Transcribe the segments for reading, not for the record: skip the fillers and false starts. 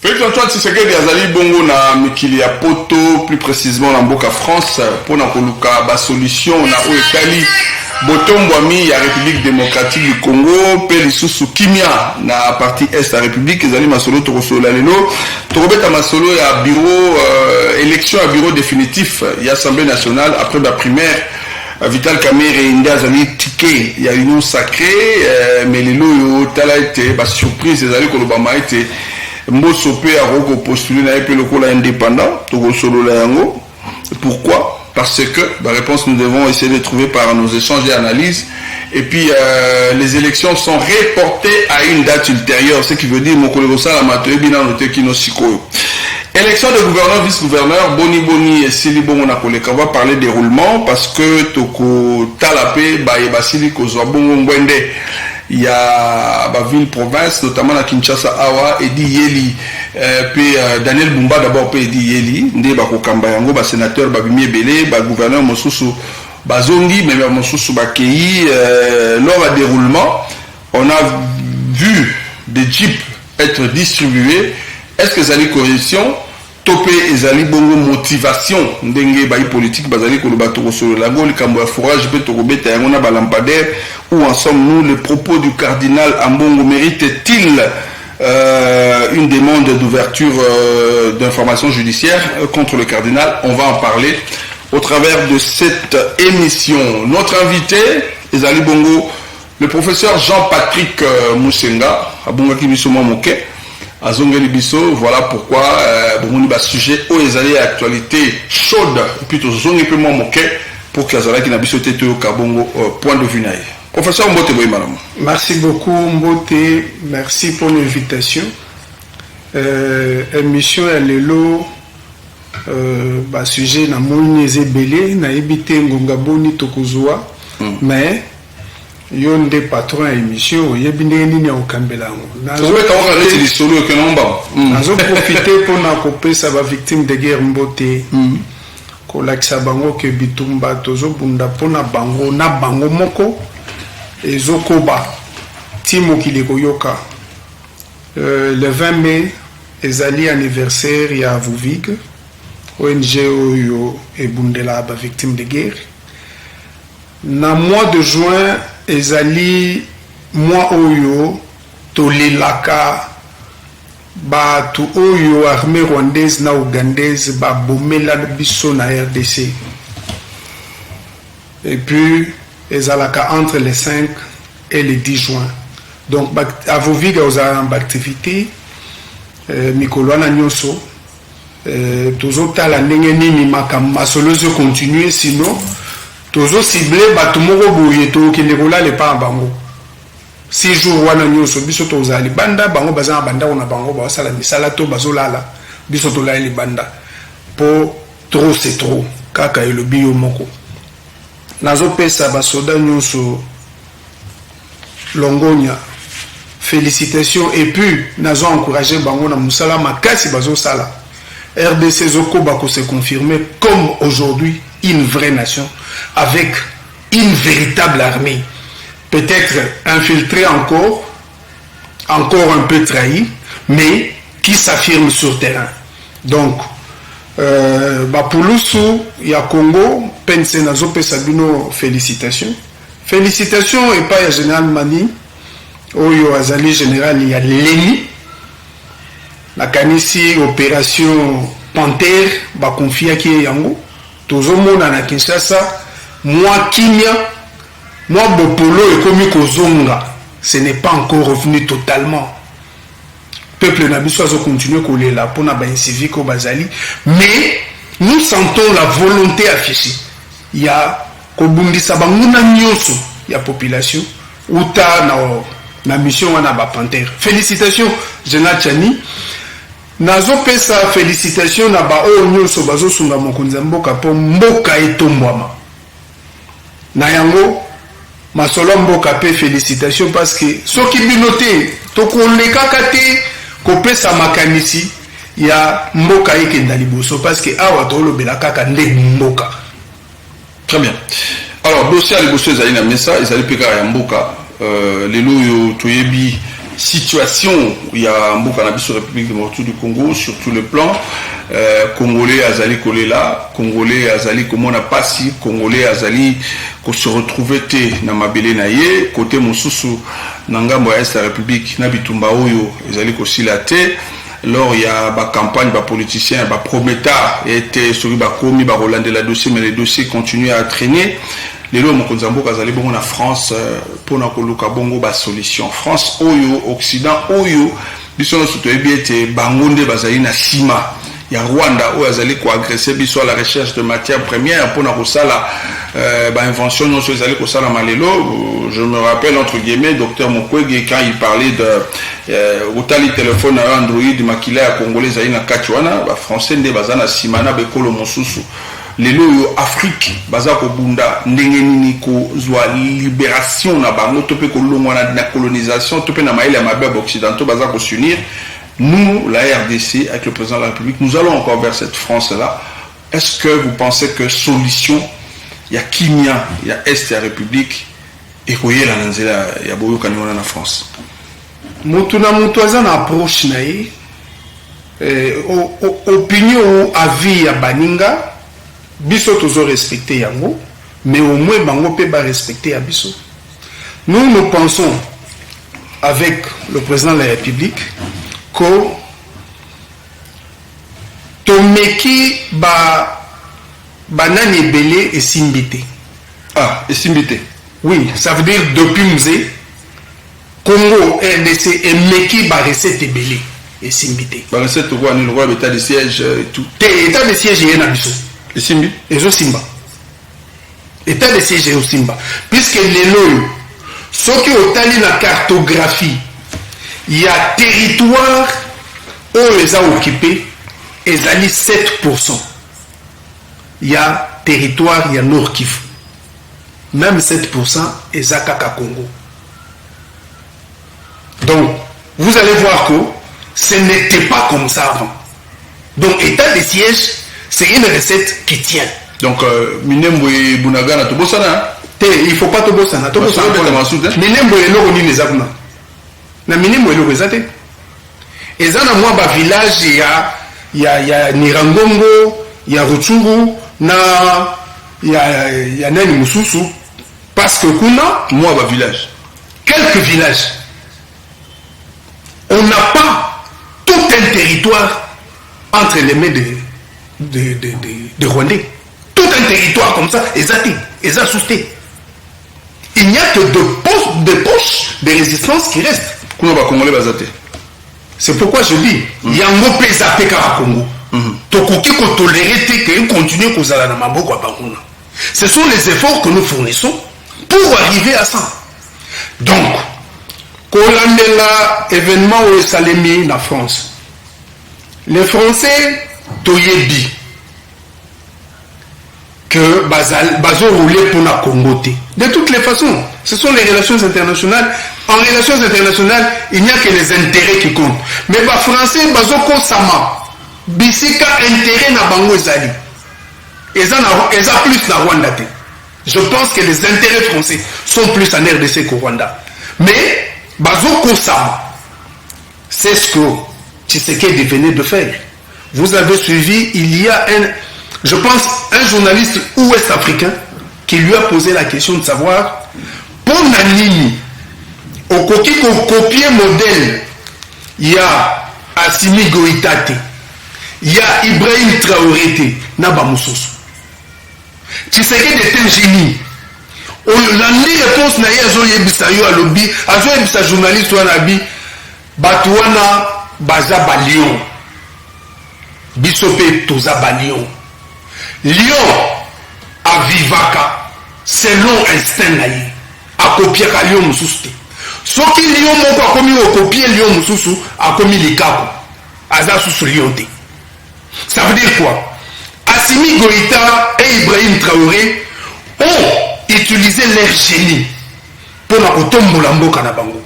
Félix Antoine Tshisekedi azali bongo na mikili ya poto, plus précisément na mboka France, pona koluka ba solution na oekali botombwami ya République démocratique du Congo pe lisusu kimia na partie est la République ezali masolo tokosola lelo tokobeta masolo ya bureau élection à bureau définitif ya Assemblée nationale après la primaire. Vital Kamerhe Inda azali ticket ya union sacrée mais lelo yo tala été ba surprise ezali kolobama été mboso pe aroko postuler na pe lokola indépendant tokosolola yango. Pourquoi? Parce que la réponse nous devons essayer de trouver par nos échanges et analyses. Et puis les élections sont reportées à une date ultérieure, ce qui veut dire mon collègue Sala Matoebina noté Kino Sikoyo. Élection de gouverneur, vice-gouverneur, Boni et Sili Bongo Nakoleka. On va parler déroulement parce que Toko Talapé, Basili Kozwabongo Ngwende. Il y a la ville province, notamment la Kinshasa Awa, Edi Yeli, puis Daniel Bumba d'abord, puis Edi Yeli, Nde Bako Kambayango, ba sénateur Babimi Ebele, ba gouverneur Mosusu Bazongi, mais Mosusu Bakei. Lors du déroulement, on a vu des jeeps être distribués. Est-ce que ça a correction? Topé ezali bongo motivation ndenge bayi politique bazali ko lobato ko solo la ngoli kambo ya forage pe to kobeta yango na balampadaire. Où en sommes-nous? Le propos du cardinal Ambongo mérite-t-il une demande d'ouverture d'information judiciaire contre le cardinal? On va en parler au travers de cette émission. Notre invité ezali bongo le professeur Jean-Patrick Moussenga abonga kibisomo moke azongeli biso. Voilà pourquoi bon ba sujet au ezali actualité chaude et puis to zongi pe mo moke pour que azala ki na biso tete au kabongo point de vue naï. Professeur Mbote boy madame. Merci beaucoup Mbote, merci pour l'invitation. Émission ya lelo ba sujet na moni ezebele na ebite ngonga boni tokozwa mais yo nde patron ya émission oyebi ndenge nini okambela ngo nazo profiter mpona kopesa bavictime de guerre Mbote kolakisa bango ke bitumba tozobunda mpona bango na bango moko ezokoba ti mokili koyoka. Le 20 mai ezali anniversaire ya Vuvig, ONG oyo ebundela bavictime de guerre. Na mois de juin ezali mois oyo tolelaka batu oyo armée rwandaise na ougandaise babomela biso na RDC. Et puis ezalaka entre le 5 et le 10 juin. Donc à Voviga aux activités mikolo na nyoso tozotala ndenge nini makambo masolo zo continuer, sinon tozo ciblé batu moko boye to kende kolala pa bango 6 jours wana nyoso biso tozali banda bango bazana banda ona bango ba sala misala to bazolala biso to la banda po trop c'est trop kaka elobi yo moko nazo pesa basoda nyoso longonya félicitations. Et puis nazo encourager bango na musala makasi bazo sala RDC zoko bako se confirmer comme aujourd'hui une vraie nation avec une véritable armée, peut-être infiltrée encore un peu trahie, mais qui s'affirme sur terrain. Donc Bapulusu ya Congo pense nazo pesa bino félicitations et pas ya général Mani oyo azali général ya Leni la kanisi opération Panthère ba confia ki yango tozomona na Kinshasa moi kimia moi bopolo ekomi kozonga, ce n'est pas encore revenu totalement. Peuple na biso azo continuer kolela pona ba civique au bazali, mais nous sentons la volonté affichée. Il y a kobundisa banguna nyoso ya population uta na mission wana ba Panthère. Félicitations Général Tchani. Nazo pesa félicitations na ba o nyoso bazo sunga mokonzi mboka po mboka etombwama. Na yango masolo mboka pe félicitations parce que soki binoté to kolekaka te kopesa makanisi ya mboka ekenda liboso parce que awa tolobela kaka nde mboka. Très bien. Alors dossier à liboso ezali na mesa ezali peka ya mboka lelo yo toyebi situation il y a un cannabis sur la République démocratique du Congo sur tous les plans. Congolais azali kolela, Congolais azali komona pasi, Congolais azali ko se retrouver te na mabele na ye côté mosusu na ngambo ya la République na bitumba oyo ezali ko silate. Alors il y a ba campagne ba politiciens ba prometa était sur ba komi ba Rolande la dossier mais les dossiers continuent à traîner. Les lois mokonzambo kazali bongo na France pour na koluka bongo ba solution France oyo Occident oyo biso no soto ebiete bangonde bazali na sima ya Rwanda oyo azali ko agresser biso à la recherche de matières premières pour na kosala ba invention non ezali kosala malelo. Je me rappelle entre guillemets docteur Mukwege quand il parlait de otali téléphone à Android makila ya congolais zali na kachwana ba français nde bazana simana bekolo mosusu. Lelo yo Afrique baza ko bunda ndenge nini ko zwa libération na bango topé ko longwa na colonisation topé na maïle ya mabeb occidentaux baza ko s'unir. Nous, la RDC, avec le président de la République, nous allons encore vers cette France-là. Est-ce que vous pensez que solution, il y a Kimia, il y a Est, il y a République, et qu'il y a la Boyo Kanyona en France? Mutuna mutuaza na approche na ye, opinion ou avis ya baninga, biso tozo respecter yango, mais au moins bango pe ba respecter ya biso. Nous pensons, avec le président de la République, que tomeki banani belé et simbité. Ah, et simbité. Oui, ça veut dire depuis Mzé, Congo, RDC et Meki ba recette belé et simbité. Ba recette quoi ni le roi état de siège et tout. État de siège est na biso. Et simbi. Et zo simba. État de siège est au simba. Puisque les lois, ce qui ont tali la cartographie, il y a territoire où les a occupés, et ils 7%. Il y a territoire, il y a Nord Kivu. Même 7%, ils a Kaka Congo. Donc, vous allez voir que ce n'était pas comme ça avant. Donc, état de siège, c'est une recette qui tient. Donc, Minembo et Bunagana, tout ça, il ne faut pas tout ça. Minembo et Loroni les Abuna. Na minimo eloko ezate ezana mwa ba village ya Nirangongo ya Rutshuru na ya nani mususu parce que kuna moi ba village quelques villages on n'a pas tout un territoire entre les mains de Rwandais, tout un territoire comme ça ezate ezasusté. Il n'y a que de poches de résistance qui restent. C'est pourquoi je dis, il y a un mot pesapé à Congo. Tokoki ko tolérer que continuer kozala na maboko à Banguna. Ce sont les efforts que nous fournissons pour arriver à ça. Donc, kolandela événement au Salemi na France. Les Français toyebi que bazo rouler pour la Congo. De toutes les façons, ce sont les relations internationales. En relations internationales, il n'y a que les intérêts qui comptent. Mais les Français, bazo ko sama, bisika intérêt na bango ezali. Eza plus na Rwanda te. Je pense que les intérêts français sont plus en RDC qu'au Rwanda. Mais bazo ko sama, c'est ce que Tshisekedi venait de faire. Vous avez suivi, il y a je pense, un journaliste ouest-africain qui lui a posé la question de savoir pour Nanini, au copier modèle, il y a Assimi Goïtate, il y a Ibrahim Traoré, Naba Moussousou. Tshisekedi est un génie. La réponse n'a pas été yo à lobby, à journaliste ou à Nabi, Batouana, Baza Balion, Bissopé Toza Balion. Lion à Vivaka, selon instinct naïe, à copier à Lion Moussousti. Ce qui Lion m'a commis au copier Lion Moussoussou, a commis les capo, à Zassou Lion. Ça veut dire quoi? Assimi Goïta et Ibrahim Traoré ont utilisé leur génie pour la Otombolambo Kanabango.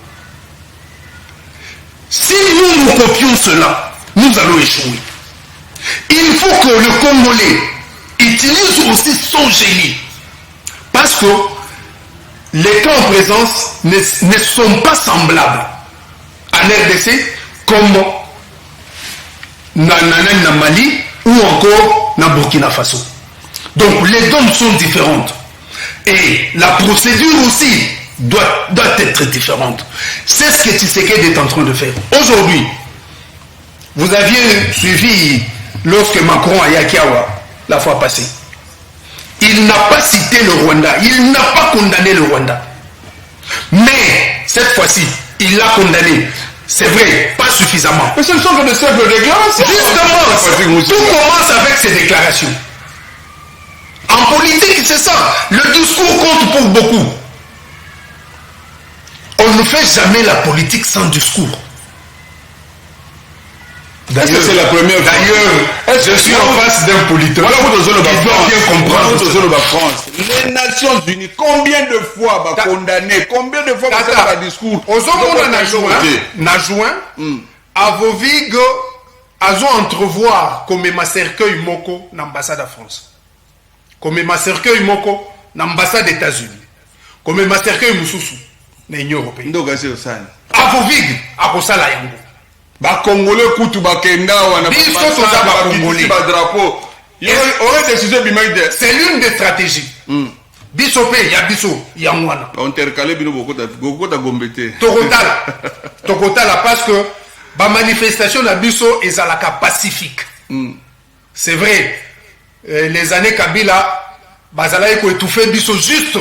Si nous copions cela, nous allons échouer. Il faut que le Congolais utilise aussi son génie. Parce que les cas en présence ne sont pas semblables. RDC comme na Mali ou encore na Burkina Faso. Donc les donnes sont différentes. Et la procédure aussi doit être différente. C'est ce que Tshisekedi est en train de faire. Aujourd'hui, vous aviez suivi lorsque Macron a Yakiawa la fois passée. Il n'a pas cité le Rwanda. Il n'a pas condamné le Rwanda. Mais cette fois-ci, il l'a condamné. C'est vrai, pas suffisamment. Mais ce ne sont que de simples déclarations. Justement, tout commence avec ces déclarations. En politique, c'est ça. Le discours compte pour beaucoup. On ne fait jamais la politique sans discours. D'ailleurs, c'est la première fois. D'ailleurs, je suis en face d'un politique. Voilà, vous doit bien comprendre. France. Les Nations Unies, combien de fois va condamner, combien de fois va faire un discours? Aux hommes na juin, à vos vigues, à entrevoir comme ma cercueil moko l'ambassade de France. Comme ma cercueil moko l'ambassade des États-Unis. Comme ma cercueil mususu l'Union européenne. À vos vigues, à Kosala Yango. Congolais kutu bakenda wana drapeau. C'est l'une des stratégies. Bisopé, ya biso, yangwana. Intercalé bino beaucoup da gombete. Tokotala parce que ba manifestation na biso ezalaka pacifique. C'est vrai. Les années Kabila bazala ko étouffer biso juste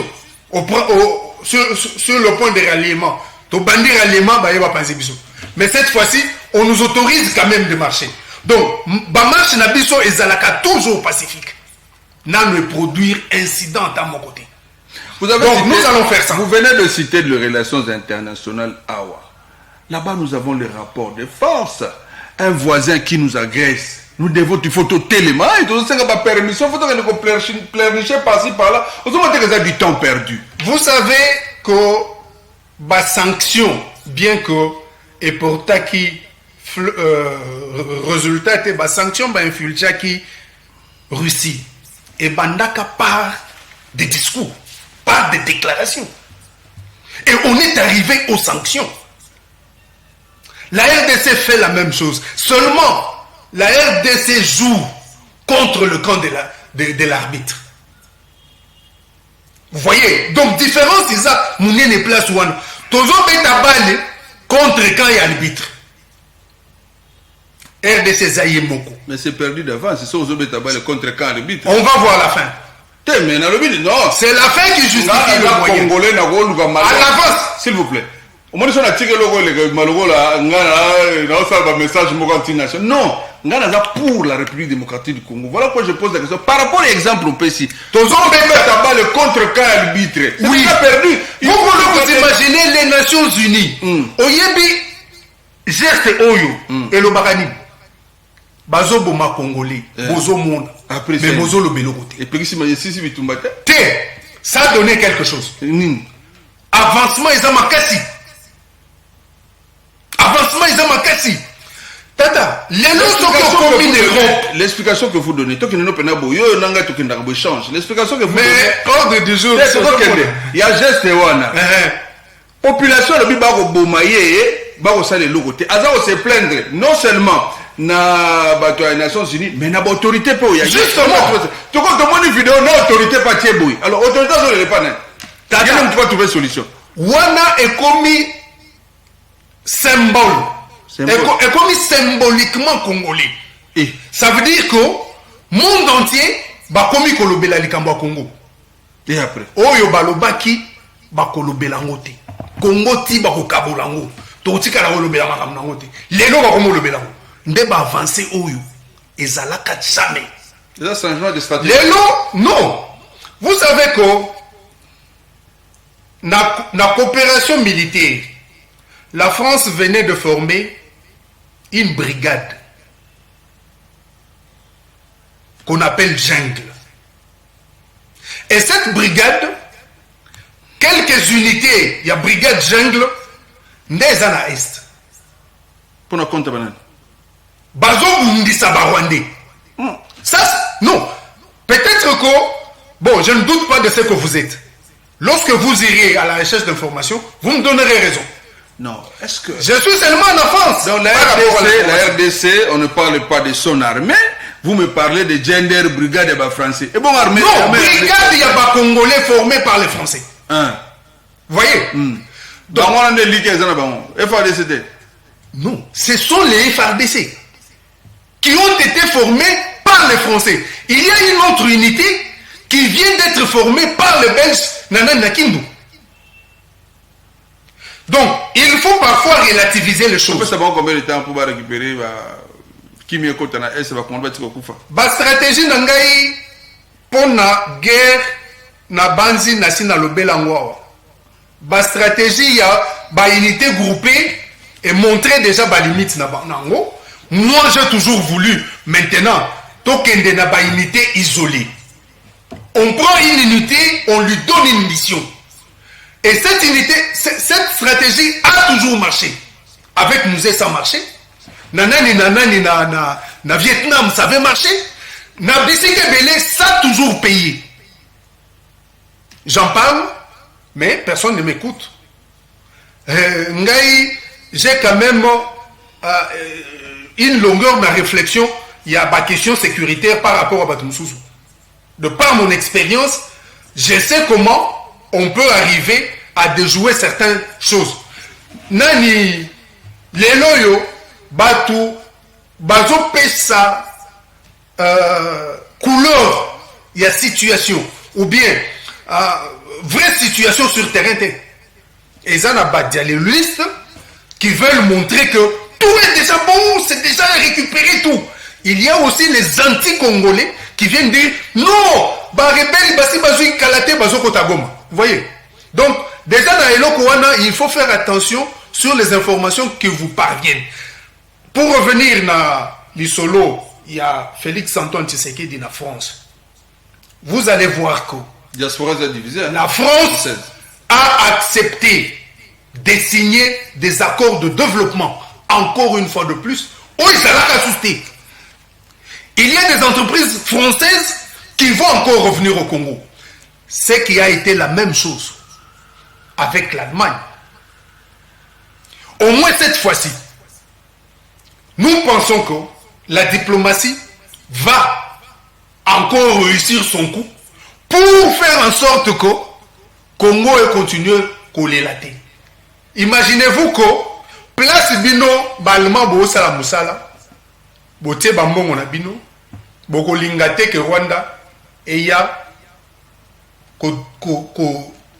sur le point de ralliement. To bandi ralliement ba yeba penser biso. Mais cette fois-ci, on nous autorise quand même de marcher. Donc, ma marche nabiso et Zalaka toujours pacifique. N'a ne produire incident à mon côté. Donc, nous allons faire ça. Vous venez de citer les relations internationales AWA. Là-bas, nous avons les rapports de force. Un voisin qui nous agresse. Nous devons du photo tellement. Et tout ça, pas permission. Il faut que nous pleurnicher par-ci, par-là. Vous avez du temps perdu. Vous savez que la sanction, bien que et pour qui résultat et la sanction va infiltrer qui Russie et bandaka par des discours, par des déclarations. Et on est arrivé aux sanctions. La RDC fait la même chose. Seulement, la RDC joue contre le camp de l'arbitre. Vous voyez? Donc, différence, c'est ça. Mounier n'est place où on toujours balle contre quand il y a l'arbitre. RDC Zaïe Moko. Mais c'est perdu d'avance. C'est ça aux autres balle contre quand l'arbitre. On va voir la fin. Mais non. C'est la fin qui justifie le moyen. Congolais à l'avance. S'il vous plaît. Au moins, si on a tiré le malheureux là, on a un message multinational. Non. Pour la République démocratique du Congo. Voilà pourquoi je pose la question. Par rapport à l'exemple au PC, tous on peut mettre balle contre quand arbitre. Oui. Perdu. Vous imaginez les Nations Unies. Oyebi geste oyo et le barani. Bazo boma congolais. Bozo monde. Après mais bozo le belo côté. Et puis si bitumbate. Ça a donné quelque chose. Avancement ils ont makasi. Avancement ils ont makasi. Tata, l'explication que vous donnez, l'explication que vous donnez, ordre du jour, il y a geste wana. Population de Bibaro ça les logotés. Azao se plaindre non seulement na les Nations Unies, mais na autorité pour y a justement. Tu comptes une vidéo na autorité pas tieboui. Alors autorité sur les panneaux. Tata, tu vas trouver solution. Wana est commis symbole. Et comme symboliquement congolais. Et ça veut dire que le monde entier va commis kolobela likambo Congo. Et après oyo balobaki ba kolobela ngote. Congo ti ba ko kabolango. To tika la kolobela makamna ngote. Lelo ba kolobela ngo. Nde ba avancer oyo ezalaka jamais. C'est un changement de stratégie. Lelo non. Vous savez que na coopération militaire, la France venait de former une brigade qu'on appelle Jungle. Et cette brigade, quelques unités, il y a brigade Jungle, n'est à l'Est. Pour nous compter, banane. Bazo Bundisa Barwande. Ça, non. Peut-être que, bon, je ne doute pas de ce que vous êtes. Lorsque vous irez à la recherche d'informations, vous me donnerez raison. Non, est-ce que... Je suis seulement en France. Dans la RDC, on ne parle pas de son armée. Vous me parlez de gender brigade et français. Et bon, armée... Non, brigade, il y a pas Congolais formés par les Français. Hein? Vous voyez? Donc, on a des liquides, FARDC. Non, ce sont les FARDC qui ont été formés par les Français. Il y a une autre unité qui vient d'être formée par les Belges, Nana Nakindu. Donc, il faut parfois relativiser les choses. Ça va combien de temps pour récupérer qui m'y écoute dans S va combattre au Koufa? La stratégie nangai pour la guerre na banzi na sina lobela ngwa. La stratégie il y a ba unité groupée et montrer déjà ba limite na banango. Moi j'ai toujours voulu maintenant tokende na ba unité isolée. On prend une unité, on lui donne une mission. Et cette unité, cette stratégie a toujours marché. Avec nous, ça a marché. Nanani na Vietnam, ça avait marché. Na Bissike Belé, ça a toujours payé. J'en parle, mais personne ne m'écoute. J'ai quand même une longueur de réflexion. Il y a ma question sécuritaire par rapport à Batumsouzou. De par mon expérience, je sais comment on peut arriver à déjouer certaines choses. Nani, les loyaux, batu, bazo pesa, couleur, il y a situation, ou bien, vraie situation sur terrain. Et ça n'a pas les listes qui veulent montrer que tout est déjà bon, c'est déjà récupéré tout. Il y a aussi les anti-congolais qui viennent dire non, vous voyez? Donc, déjà dans Eloko Wana, il faut faire attention sur les informations qui vous parviennent. Pour revenir dans l'Isolo, il y a Félix Antoine Tshisekedi de la France. Vous allez voir que la France a accepté de signer des accords de développement, encore une fois de plus. Il y a des entreprises françaises qui vont encore revenir au Congo. Ce qui a été la même chose avec l'Allemagne. Au moins cette fois-ci, nous pensons que la diplomatie va encore réussir son coup pour faire en sorte que Congo ait continué à coller la tête. Imaginez-vous que place bino balma bo sala musala bote bambongo na bino boko lingate ke Rwanda et ya ko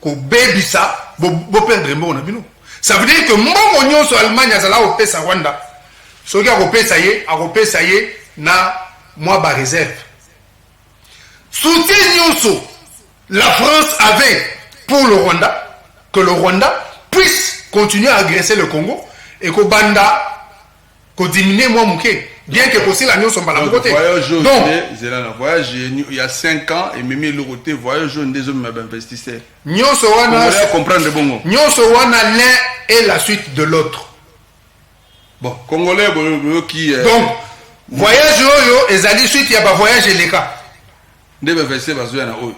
bebisa bo perdre mbongo na bino. Ça veut dire que mbongo nyonso Allemagne azala opesa Rwanda soki akopesa ye na mwa ba réserve. Soutien nyonso la France avait pour le Rwanda, que le Rwanda puisse continuer à agresser le Congo et que Banda que diminuer moi mouké bien que aussi la nyonso mbala côté. Donc voyage il y a 5 ans et même le côté voyage des hommes investisseurs. Nyonso wana comprendre bongo. Nyonso wana l'un est la suite de l'autre. Bon, Congolais qui donc voyage yo ezali suite ya ba voyage eleka. Ndebe verser bazoya na oyo.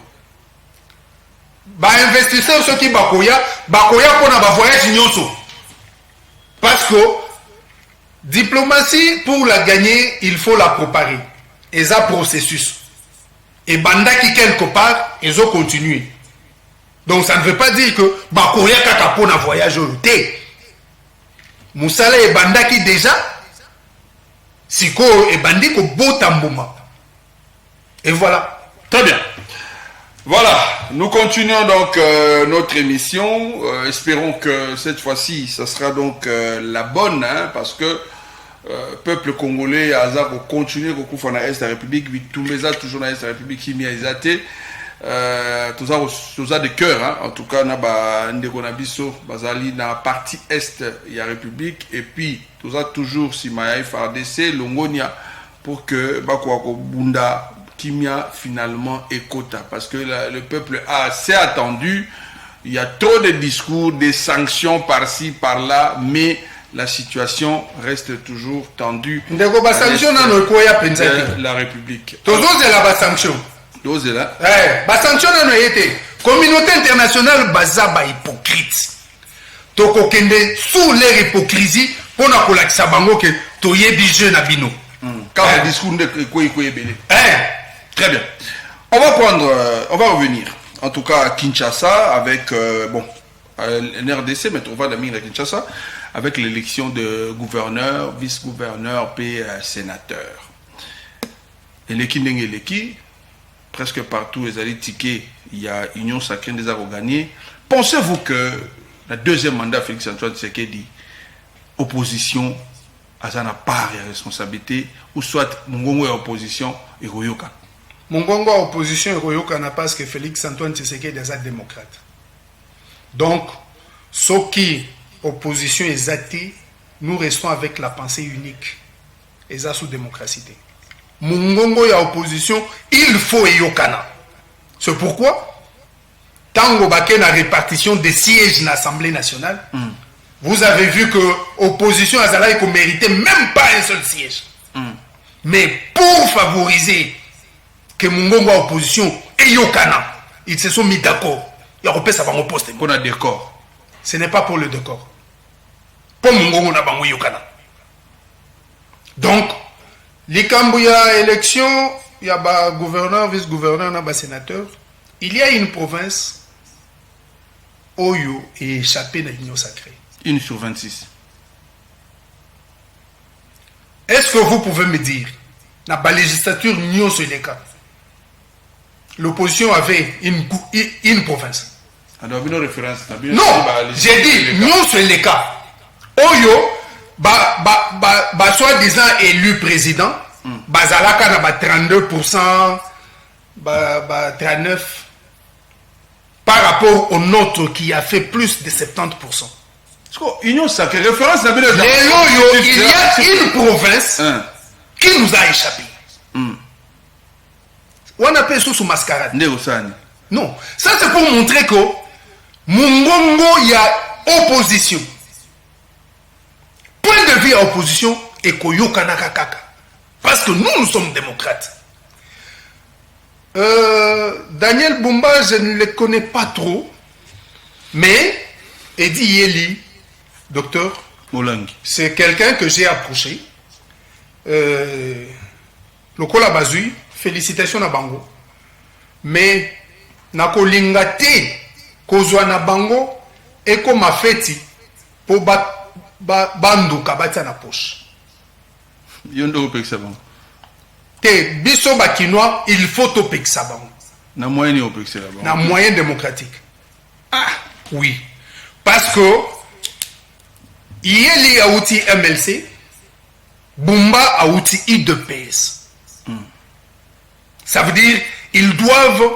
Ba investisseurs ceux qui bakoya pour na ba voyage nyonso. Parce que diplomatie pour la gagner, il faut la préparer. Et ça processus. Et banda qui quelque part, ils ont continué. Donc ça ne veut pas dire que bakoya kaka pour na voyage au thé. Moussala et banda qui déjà siko et bandi ko botambuma. Et voilà. Très bien. Voilà, nous continuons donc notre émission. Espérons que cette fois-ci, ça sera donc la bonne, hein, parce que peuple congolais a continué à faire dans la République, tous les autres toujours dans la République qui m'y a été. Tout ça de cœur, hein. En tout cas, na ba ndeko na biso bazali na partie est il y a République et puis tout ça toujours si Maya FARDC Longonia pour que bakwako bunda Kimia finalement écota parce que le peuple a assez attendu. Il y a trop de discours, des sanctions par-ci, par-là, mais la situation reste toujours tendue. La République. La sanction. La sanction, communauté internationale, baza ba hypocrite. tokokende sous leur hypocrisie pour na kolakisa bango que toyebi jeu na bino. Quand le discours de très bien. On va revenir. En tout cas, à Kinshasa, avec, l'RDC, mais on va d'Amir à Kinshasa, avec l'élection de gouverneur, vice-gouverneur, puis sénateur. Et l'équipe, presque partout, les alliés tickets, il y a Union Sacrée des Arts gagnés. Pensez-vous que le deuxième mandat, Félix-Antoine Tshisekedi, opposition, à sa part et responsabilité, ou soit Mungongo est opposition et Royoka? Mungongo est opposition et Royoka n'a pas parce que Félix-Antoine Tshisekedi est un démocrate. Donc, ce qui opposition est athée, nous restons avec la pensée unique. Et ça sous démocratie. Mungongo est opposition, il faut Yokana. C'est pourquoi, tant que la répartition des sièges dans l'Assemblée nationale, vous avez vu que l'opposition à Zalaï ne méritait même pas un seul siège. Mais pour favoriser que Mungongo a opposition et Yokana, ils se sont mis d'accord. Il y a repris ça va mon poste. Pour le décor. Ce n'est pas pour le décor. Pour Mungongo na bango Yokana. Donc, les Kambouya élection, il y a gouverneur, vice-gouverneur, il sénateur. Il y a une province Oyo est échappée dans l'Union sacrée. 1 sur 26. Est-ce que vous pouvez me dire, dans la législature Union sur les cas, l'opposition avait une province? Alors, une référence. Non, j'ai dit Union sur les cas. Oyo, soi-disant élu président, Bazalaka na 32%, 39%, par rapport au nôtre qui a fait plus de 70%. Union sacrée, référence, il y a une province qui nous a échappé. On appelle ça sous mascarade. Non, ça c'est pour montrer que Mungongo, il y a opposition. Point de vue à opposition et Koyoka Kaka. Parce que nous sommes démocrates. Daniel Bumba, je ne le connais pas trop. Mais Eddie Yeli, docteur, c'est quelqu'un que j'ai approché. Lokola Bazui, félicitations à Bango. Mais nako lingate kozwa na Bango et comme a fait pour bandu kabata na poche. Yondo peksa Bango. Te biso bakinois, il faut to peksa Bango. Na moyen au peksa Bango. Na moyen démocratique. Ah oui, parce que Yeli a outil MLC, Bumba a outil IDPS. Ça veut dire ils doivent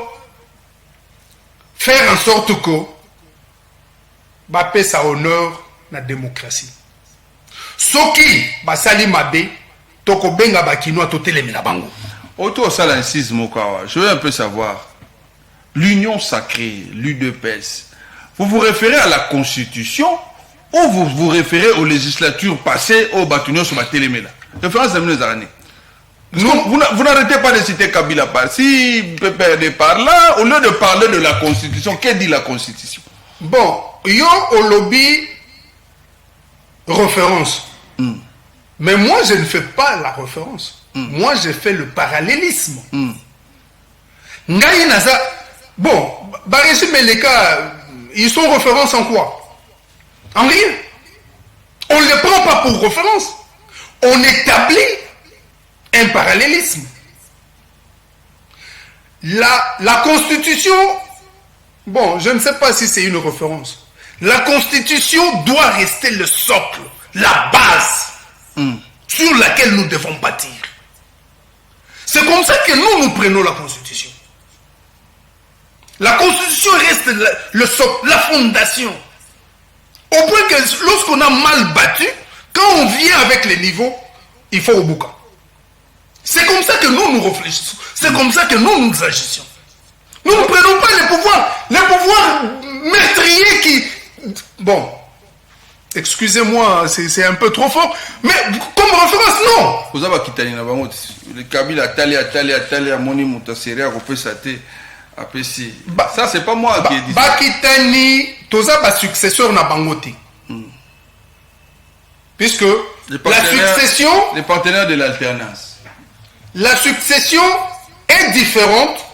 faire en sorte que Bapé ça honore la démocratie. Soki basali mabe toko benga bakinois totelemi na bango. Autour ça l'incise Mokawa. Je veux un peu savoir l'union sacrée, l'UDPS. Vous vous référez à la Constitution ou vous vous référez aux législatures passées au Batunion sur la téléméla? Référence à les années. Vous n'arrêtez pas de citer Kabila par-ci, PPRD par-là, au lieu de parler de la Constitution. Qu'est-ce dit la Constitution? Bon, yo au lobby référence. Mais moi, je ne fais pas la référence. Moi, je fais le parallélisme. Bon, Barésime et les cas, ils sont références en quoi? En rien. On ne les prend pas pour référence. On établit un parallélisme. La Constitution, bon, je ne sais pas si c'est une référence. La Constitution doit rester le socle, la base sur laquelle nous devons bâtir. C'est comme ça que nous prenons la Constitution. La Constitution reste le socle, la fondation. Au point que lorsqu'on a mal battu, quand on vient avec les niveaux, il faut au boucan. C'est comme ça que nous réfléchissons. C'est comme ça que nous agissons. Nous ne prenons pas les pouvoirs meurtriers qui... Bon, excusez-moi, c'est un peu trop fort, mais comme référence, non. Vous avez quitté le Kabila, Talia, Moni, Moutasséré, Saté, APC. Ça, c'est pas moi qui ai dit ça. Bakitani, Toza, successeur na Bangote. Puisque la succession... Les partenaires de l'alternance. La succession est différente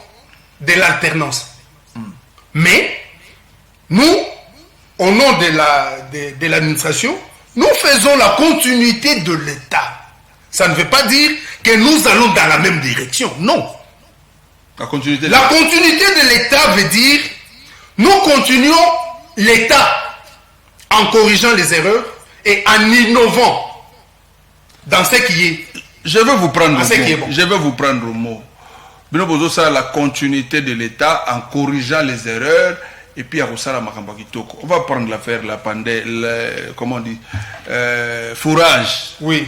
de l'alternance. Mais, nous, au nom de l'administration, nous faisons la continuité de l'État. Ça ne veut pas dire que nous allons dans la même direction. Non. La continuité de l'État veut dire nous continuons l'État en corrigeant les erreurs et en innovant dans ce qui est. Je veux vous prendre au mot. Je veux vous prendre au mot. Bino bozo ça la continuité de l'État en corrigeant les erreurs et puis à ça la makamba kitoko. On va prendre l'affaire la comment on dit fourrage. Oui.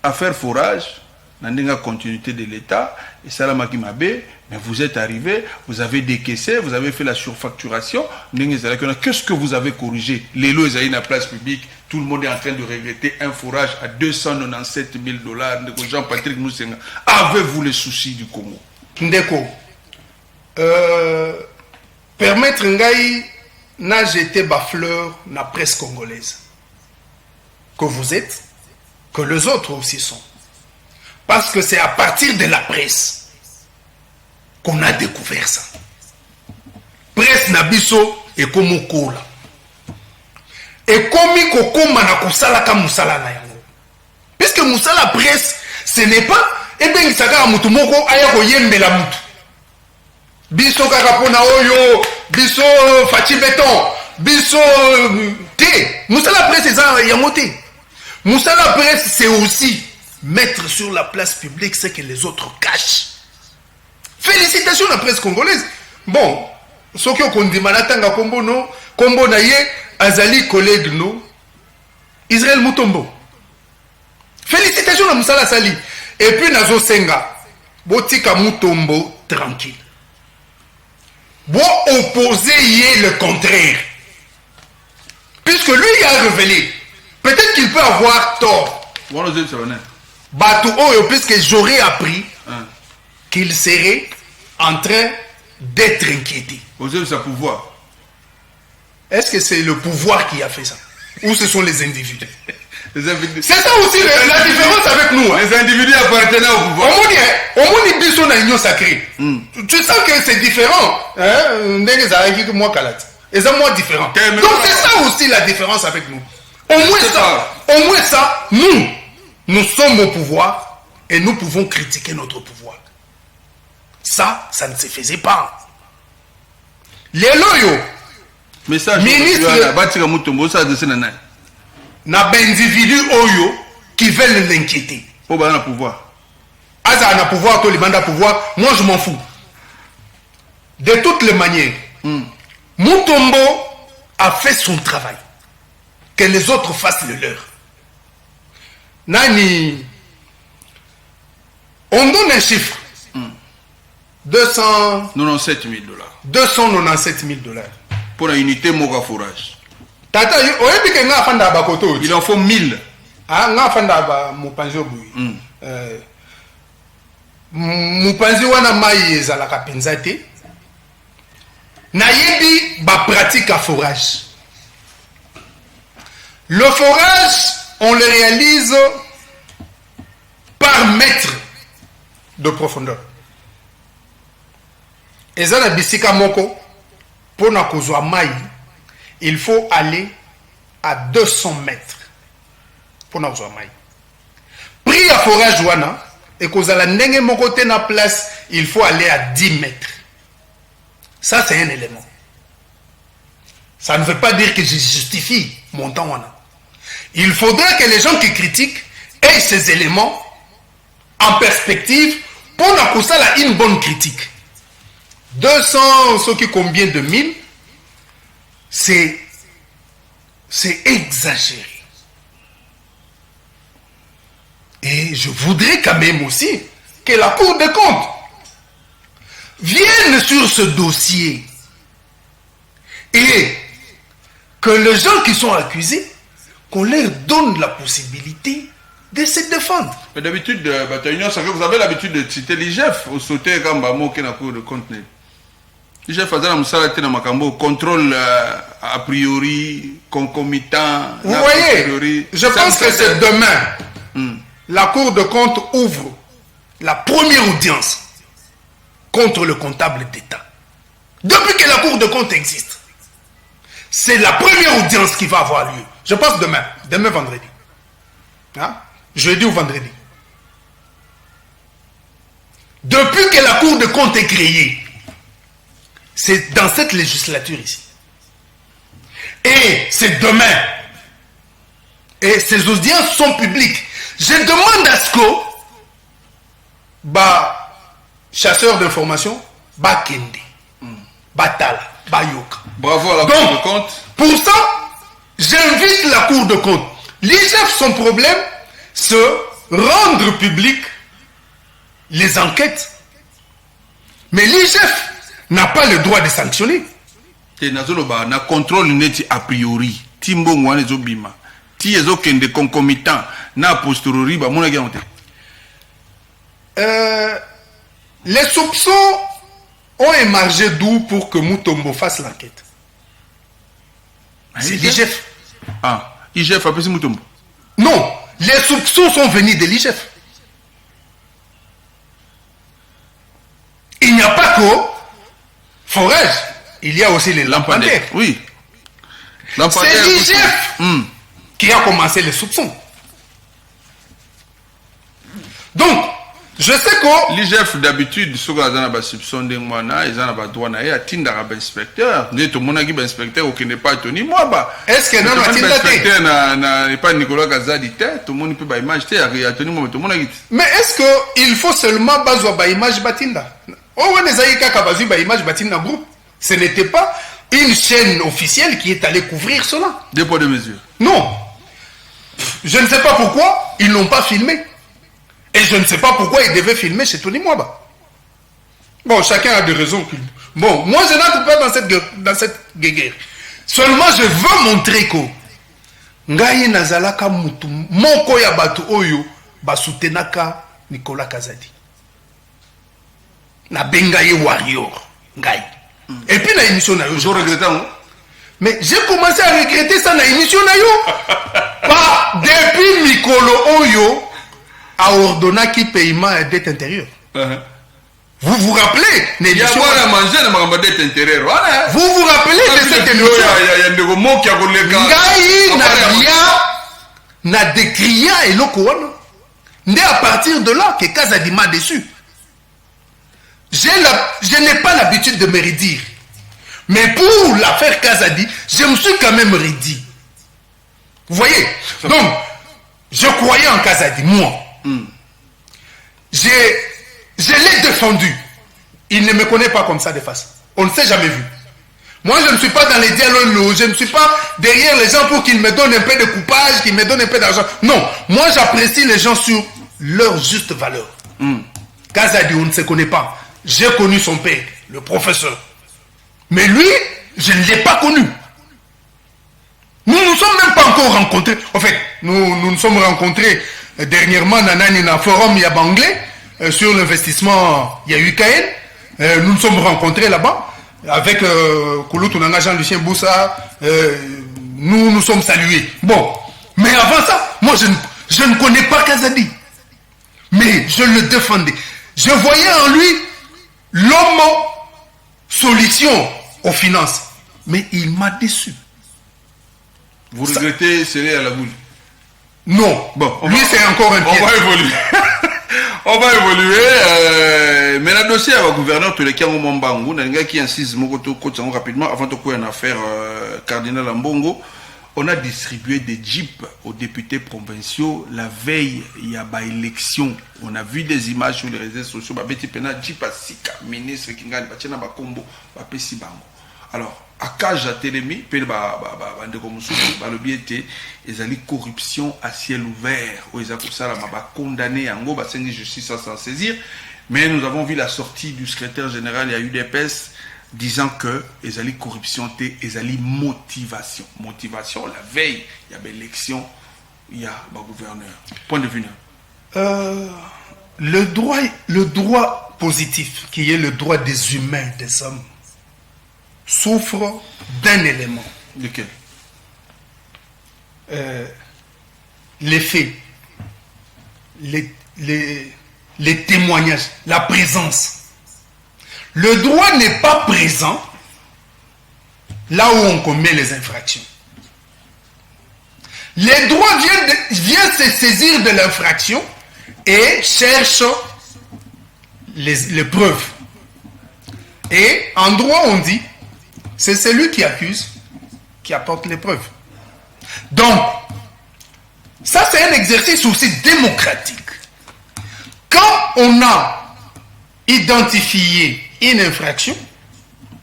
Affaire fourrage, la continuité de l'État et ça la makimabe, mais vous êtes arrivé, vous avez décaissé, vous avez fait la surfacturation. Qu'est-ce que vous avez corrigé? Les lots ils na place publique, tout le monde est en train de regretter un fourrage à $297 000. Jean-Patrick Moussenga, avez-vous les soucis du Congo? Ndeko, permettre Ngai n'a jeté ba fleur na presse congolaise. Que vous êtes, que les autres aussi sont. Parce que c'est à partir de la presse qu'on a découvert ça. Presse Nabiso et comme Kola. Et comme Kokoma na kusala ka musala na yango. Puisque musala presse, ce n'est pas et bien il s'agit mutu moko aya ko yembela mutu. Biso kaka pona oyo, biso fachi béton, biso té. Musala presse ça yamoté. Musala presse c'est aussi mettre sur la place publique ce que les autres cachent. Félicitations à la presse congolaise. Bon, ce qui est dit Manatanga Kombono, Kombo Naye, Azali collègue nous, Israël Mutombo. Félicitations à Moussala Sali. Et puis Nazo Senga, Botika Mutombo tranquille. Bon opposer y le contraire. Puisque lui a révélé, peut-être qu'il peut avoir tort. Batou Oyo, puisque j'aurais appris qu'il serait en train d'être inquiété. Oser sa pouvoir. Est-ce que c'est le pouvoir qui a fait ça? Ou ce sont les individus? C'est ça aussi la différence avec nous. Hein. Les individus appartenant au pouvoir. On dit biso na union sacrée. Tu sens que c'est différent. Et c'est moins différent. Donc c'est ça aussi la différence avec nous. Au moins ça, nous sommes au pouvoir et nous pouvons critiquer notre pouvoir. Ça ne se faisait pas. Les loyaux, ministre, n'a d'individus oyo qui veulent l'inquiéter. Oh bah on a pouvoir. Asa na pouvoir, toi les mandats pouvoir, moi je m'en fous. De toutes les manières, Mutombo a fait son travail. Que les autres fassent le leur. Nani, on donne un chiffre. $297 000. $297 000. Pour la unité Moga Fourrage. Tata, il en faut 1000. Ah, nga fanda ba mupanzi obuyi. Mupanzi wana mai ezalaka penza te. Nayebi ba pratique à forage. Le forage, on le réalise par mètre de profondeur. Et ça, la bisika moko, pour na kozwa mai, il faut aller à 200 mètres. Pour na kozwa mai. Prix à forage wana, et kozala ndenge moko te na place, il faut aller à 10 mètres. Ça, c'est un élément. Ça ne veut pas dire que je justifie mon temps wana. Il faudrait que les gens qui critiquent aient ces éléments en perspective pour nous une bonne critique. 200, ce qui combien de 1000, c'est exagéré. Et je voudrais quand même aussi que la Cour des comptes vienne sur ce dossier et que les gens qui sont accusés, qu'on leur donne la possibilité de se défendre. Mais d'habitude, vous avez l'habitude de citer l'IGF au sauter quand vous avez la Cour de compte. l'IGF faisait la moussala te na makambo contrôle a priori concomitant. Vous voyez, je pense que c'est demain. La Cour de compte ouvre la première audience contre le comptable d'État. Depuis que la Cour de compte existe, c'est la première audience qui va avoir lieu. Je pense demain vendredi. Hein? Jeudi ou vendredi. Depuis que la Cour de compte est créée, c'est dans cette législature ici. Et c'est demain. Et ces audiences sont publiques. Je demande à ce que chasseur d'informations, Kende, Batala, Bayoka. Bravo à la Cour de compte. Pour ça, j'invite la Cour de compte. L'IGF, son problème, c'est rendre public les enquêtes. Mais l'IGF n'a pas le droit de sanctionner. Na contrôle net a priori. Timbo ngwane zo bima. Ti ezo kende concomitant na posteriori ba mona gante. Les soupçons ont émergé d'où pour que Mutombo fasse l'enquête? C'est l'IGF. Ah, IGF a passé Mutombo. Non, les soupçons sont venus de l'IGF. Il n'y a pas que forage, il y a aussi les lampadaires. Oui. C'est l'IGF qui a commencé les soupçons. Donc, je sais que l'IGF d'habitude, ce qu'on a dans la soupçon de moi, ils ont la droit à tinda inspecteur. Nous tout le monde qui est inspecteur ou qui n'est pas tenu moi est-ce que non inspecteur n'a pas Nicolas Gazadi tout le monde peut pas image à tenu moi tout le monde. Mais est-ce que il faut seulement baser ba image batinda? Oh on est kaka bazu ba image batinda groupe. Ce n'était pas une chaîne officielle qui est allée couvrir cela. Deux poids deux mesures. Non. Je ne sais pas pourquoi ils n'ont pas filmé. Et je ne sais pas pourquoi il devait filmer chez Tony Mwaba. Bon, chacun a des raisons. Bon, moi je n'entre pas dans cette guerre. Seulement je veux montrer que Ngaye Nazalaka Mutu, Moko ya Batu Oyo, Basutenaka Nicolas Kazadi. Na Bengaye Warrior. Ngaye. Et puis la émission na yo. Je regrette, hein? Mais j'ai commencé à regretter ça dans l'émission na yo. Pas depuis Mikolo Oyo a ordonné qui paiement dette intérieure. Vous vous rappelez l'émission? Vous vous rappelez de cette émission? Ngai n'a décrié et l'Okowana. N'est à partir de là que Kazadi m'a déçu. Je n'ai pas l'habitude de me redire. Mais pour l'affaire Kazadi, je me suis quand même redit. Vous voyez? Donc, je croyais en Kazadi, moi. Je l'ai défendu. Il ne me connaît pas comme ça de face. On ne s'est jamais vu. Moi, je ne suis pas dans les dialogues, je ne suis pas derrière les gens pour qu'ils me donnent un peu de coupage, qu'ils me donnent un peu d'argent. Non, moi j'apprécie les gens sur leur juste valeur. Kazadi, on ne se connaît pas. J'ai connu son père, le professeur. Mais lui, je ne l'ai pas connu. Nous ne nous sommes même pas encore rencontrés. En fait, nous nous sommes rencontrés dernièrement dans un forum Yabanglais sur l'investissement UKN. Nous nous sommes rencontrés là-bas avec Kouloutounanga Jean-Lucien Boussa. Nous nous sommes salués. Bon, mais avant ça, moi je ne connais pas Kazadi. Mais je le défendais. Je voyais en lui l'homme solution aux finances. Mais il m'a déçu. Vous regrettez serrer à la boule? Non. Bon, lui c'est encore un pied. On va évoluer. On va évoluer. Mais le dossier à gouverneur, tous les cas, on a un gars qui insiste rapidement avant de couper une affaire Cardinal Ambongo. On a distribué des jeeps aux députés provinciaux la veille, il y a une élection. On a vu des images sur les réseaux sociaux. Jeep à Sika, ministre qui gagne, Combo, alors, à Kaja Télémi, le biais de corruption à ciel ouvert, où ils ont condamné en gros, justice sans saisir. Mais nous avons vu la sortie du secrétaire général et à UDPS disant que les ali corruption les ali motivation la veille il y a l'élection il y a le gouverneur point de vue le droit positif qui est le droit des humains des hommes souffre d'un élément. Lequel? Les faits, les témoignages, la présence. Le droit n'est pas présent là où on commet les infractions. Les droits viennent se saisir de l'infraction et cherchent les preuves. Et en droit, on dit, c'est celui qui accuse qui apporte les preuves. Donc, ça c'est un exercice aussi démocratique. Quand on a identifié une infraction,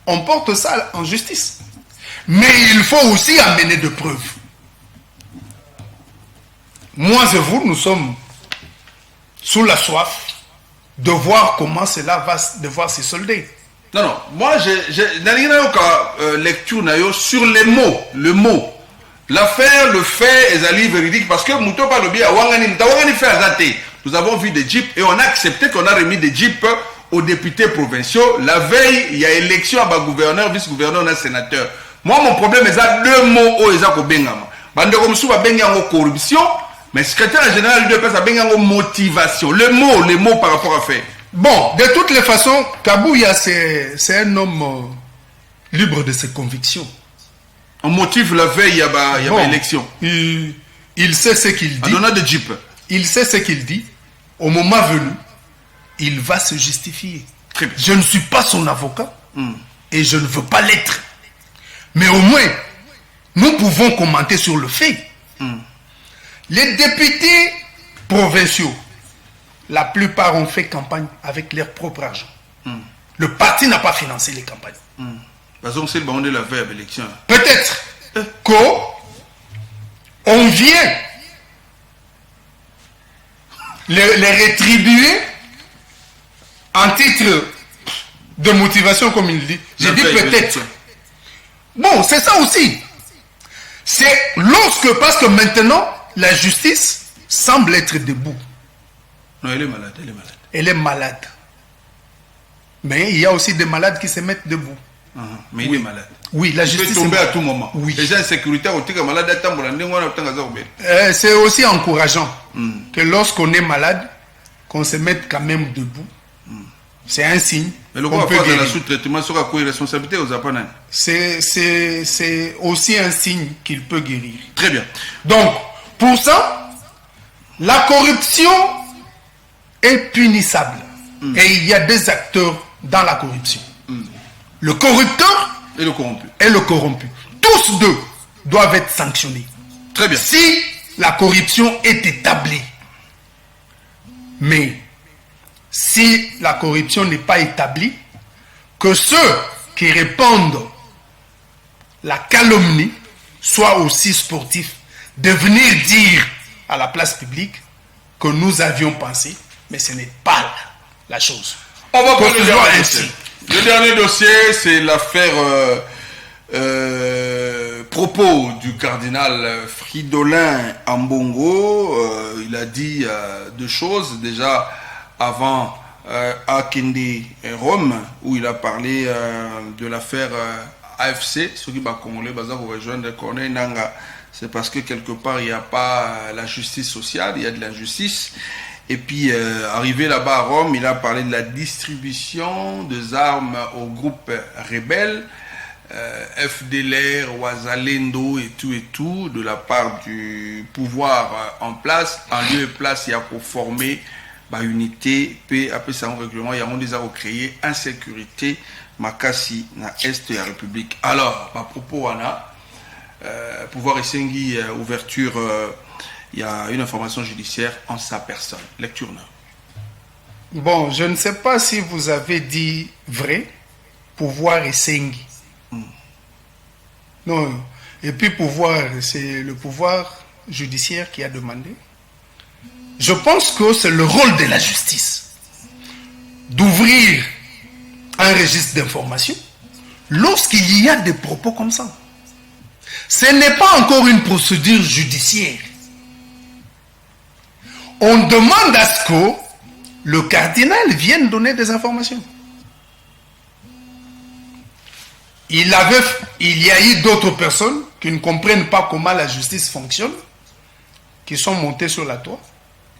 on porte ça en justice. Mais il faut aussi amener de preuves. Moi et vous, nous sommes sous la soif de voir comment cela va devoir se solder. Non, non, moi j'ai lecture sur les mots, le mot. L'affaire, le fait, est véridique parce que Mouto parle bien à Wangani fait rater. Nous avons vu des jeeps et on a accepté qu'on a remis des jeeps aux députés provinciaux. La veille, il y a élection à gouverneur, vice-gouverneur, et sénateur. Moi, mon problème est à deux mots au Ezako Bengama. Bande comme sous Bengango corruption, mais secrétaire général de paix à Bengango motivation. Les mots par rapport à faire. Bon, de toutes les façons, Kabouya, c'est un homme libre de ses convictions. On motive la veille, il y a élection. Il sait ce qu'il dit. On a des jeeps. Il sait ce qu'il dit. Au moment venu, il va se justifier. Très bien. Je ne suis pas son avocat et je ne veux pas l'être. Mais au moins, nous pouvons commenter sur le fait. Les députés provinciaux, la plupart ont fait campagne avec leur propre argent. Le parti n'a pas financé les campagnes. Parce qu'on sait le baron de la veille à l'élection. Peut-être qu'on vient les rétribuer en titre de motivation, comme il dit. J'ai dit peut-être. Bon, c'est ça aussi. C'est parce que maintenant, la justice semble être debout. Non, elle est malade. Elle est malade. Mais il y a aussi des malades qui se mettent debout. Mais il est malade. Oui, la justice peut tomber à tout moment. Oui. Les gens sécuritaires au tigre malade c'est aussi encourageant que lorsqu'on est malade, qu'on se mette quand même debout. C'est un signe. Mais le quoi faire de la sous-traitement sera quoi responsabilité aux Japonais. C'est aussi un signe qu'il peut guérir. Très bien. Donc, pour ça, la corruption est punissable. Et il y a des acteurs dans la corruption. Le corrupteur et le corrompu. Tous deux doivent être sanctionnés. Très bien. Si la corruption est établie. Mais si la corruption n'est pas établie, que ceux qui répandent la calomnie soient aussi sportifs de venir dire à la place publique que nous avions pensé, mais ce n'est pas la chose. On va prendre le dernier dossier, c'est l'affaire propos du cardinal Fridolin Ambongo. Il a dit deux choses. Déjà, avant à Kende Rome, où il a parlé de l'affaire AFC, ceux qui va congolais, rejoindre Corneille Nanga, c'est parce que quelque part il n'y a pas la justice sociale, il y a de l'injustice. Et puis arrivé là-bas à Rome, il a parlé de la distribution des armes aux groupes rebelles, FDLR, Ouazalendo et tout, de la part du pouvoir en place, en lieu et place, il y a pour former unité, puis après ça, un règlement, il y a déjà recréé insécurité, Makasi, na Est de la République. Alors, à propos, on a pouvoir essengi ouverture, il y a une information judiciaire en sa personne. Lecture. Bon, je ne sais pas si vous avez dit vrai, pouvoir essengi. Non, et puis pouvoir, c'est le pouvoir judiciaire qui a demandé. Je pense que c'est le rôle de la justice d'ouvrir un registre d'information lorsqu'il y a des propos comme ça. Ce n'est pas encore une procédure judiciaire. On demande à ce que le cardinal vienne donner des informations. il y a eu d'autres personnes qui ne comprennent pas comment la justice fonctionne, qui sont montées sur la toile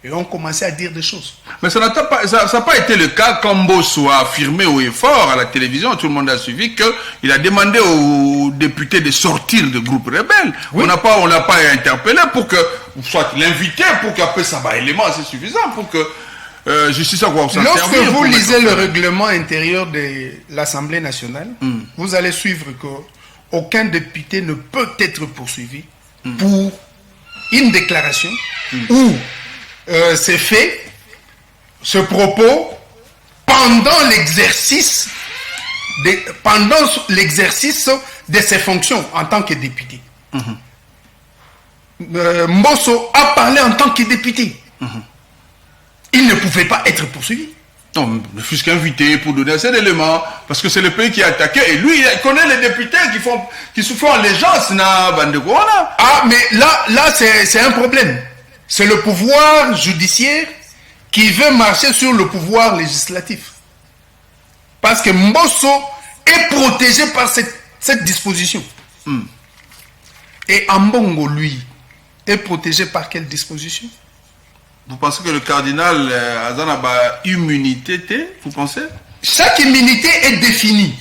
et ont commencé à dire des choses. Mais ça n'a pas été le cas quand Mbosso a affirmé haut et fort à la télévision, tout le monde a suivi, qu'il a demandé aux députés de sortir du groupe rebelle. Oui. On n'a pas interpellé pour que, soit l'invité, pour qu'après ça va élément assez suffisant pour que justice a quoi s'en servir. Lorsque vous lisez le règlement intérieur de l'Assemblée nationale, vous allez suivre qu'aucun député ne peut être poursuivi pour une déclaration ou c'est fait ce propos pendant l'exercice de ses fonctions en tant que député. Mbosso a parlé en tant que député. Il ne pouvait pas être poursuivi. Non, ne fût-ce qu'invité pour donner assez d'éléments, parce que c'est le pays qui a attaqué, et lui, il connaît les députés qui se font allégeance dans Bande de Corona. Ah, mais là c'est un problème. C'est le pouvoir judiciaire qui veut marcher sur le pouvoir législatif. Parce que Mbosso est protégé par cette disposition. Et Ambongo, lui, est protégé par quelle disposition? Vous pensez que le cardinal a immunité, vous pensez? Chaque immunité est définie.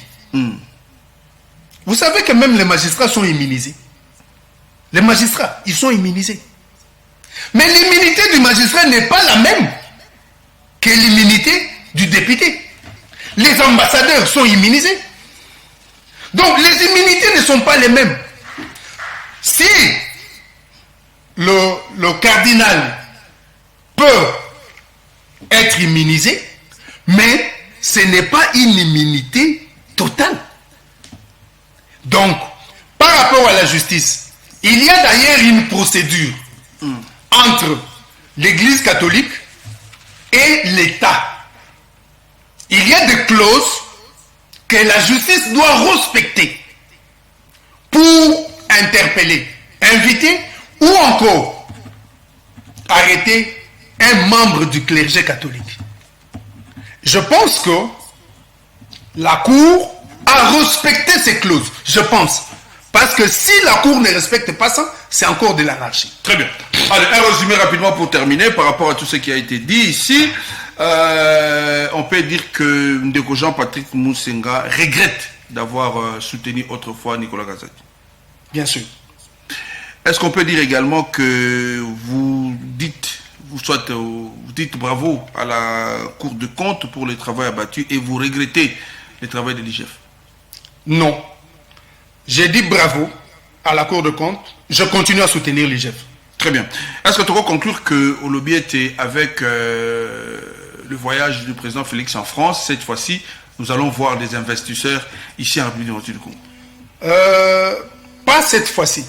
Vous savez que même les magistrats sont immunisés. Les magistrats, ils sont immunisés. Mais l'immunité du magistrat n'est pas la même que l'immunité du député. Les ambassadeurs sont immunisés. Donc les immunités ne sont pas les mêmes. Si le cardinal peut être immunisé, mais ce n'est pas une immunité totale. Donc, par rapport à la justice, il y a d'ailleurs une procédure entre l'Église catholique et l'État. Il y a des clauses que la justice doit respecter pour interpeller, inviter ou encore arrêter un membre du clergé catholique. Je pense que la Cour a respecté ces clauses. Je pense. Parce que si la Cour ne respecte pas ça, c'est encore de l'anarchie. Très bien. Allez, un résumé rapidement pour terminer par rapport à tout ce qui a été dit ici. On peut dire que Ndeko Jean-Patrick Moussenga regrette d'avoir soutenu autrefois Nicolas Kazadi. Bien sûr. Est-ce qu'on peut dire également que vous dites bravo à la Cour de compte pour le travail abattu et vous regrettez le travail de l'IGF? Non. J'ai dit bravo à la Cour de compte. Je continue à soutenir l'IGF. Très bien. Est-ce que tu peux conclure que Olobi était avec le voyage du président Félix en France? Cette fois-ci, nous allons voir des investisseurs ici en République démocratique du Congo. Pas cette fois-ci.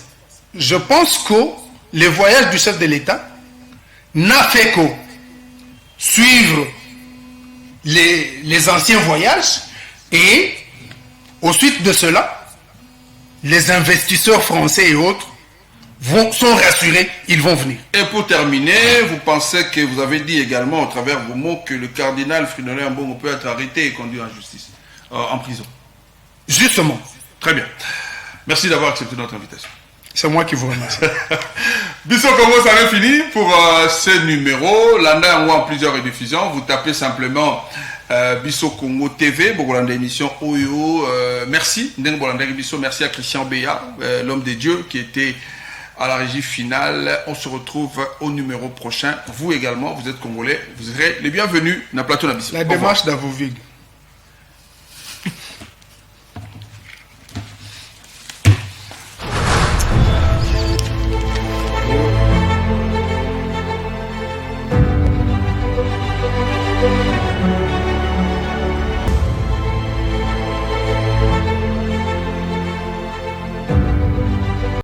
Je pense que le voyage du chef de l'État n'a fait que suivre les anciens voyages et au suite de cela, les investisseurs français et autres sont rassurés, ils vont venir. Et pour terminer, vous pensez que vous avez dit également au travers de vos mots que le cardinal Fridolin Ambongo peut être arrêté et conduit en justice, en prison. Justement. Très bien. Merci d'avoir accepté notre invitation. C'est moi qui vous remercie. Bisso Congo, ça est fini pour ce numéro. Landa en plusieurs rediffusions. Vous tapez simplement Bisso Congo TV, Bogolanda émission Oyo. Merci, merci à Christian Béa, l'homme des dieux qui était à la régie finale. On se retrouve au numéro prochain. Vous également, vous êtes Congolais, vous serez les bienvenus dans le plateau d'Abisso. La démarche d'Avovig. Thank you.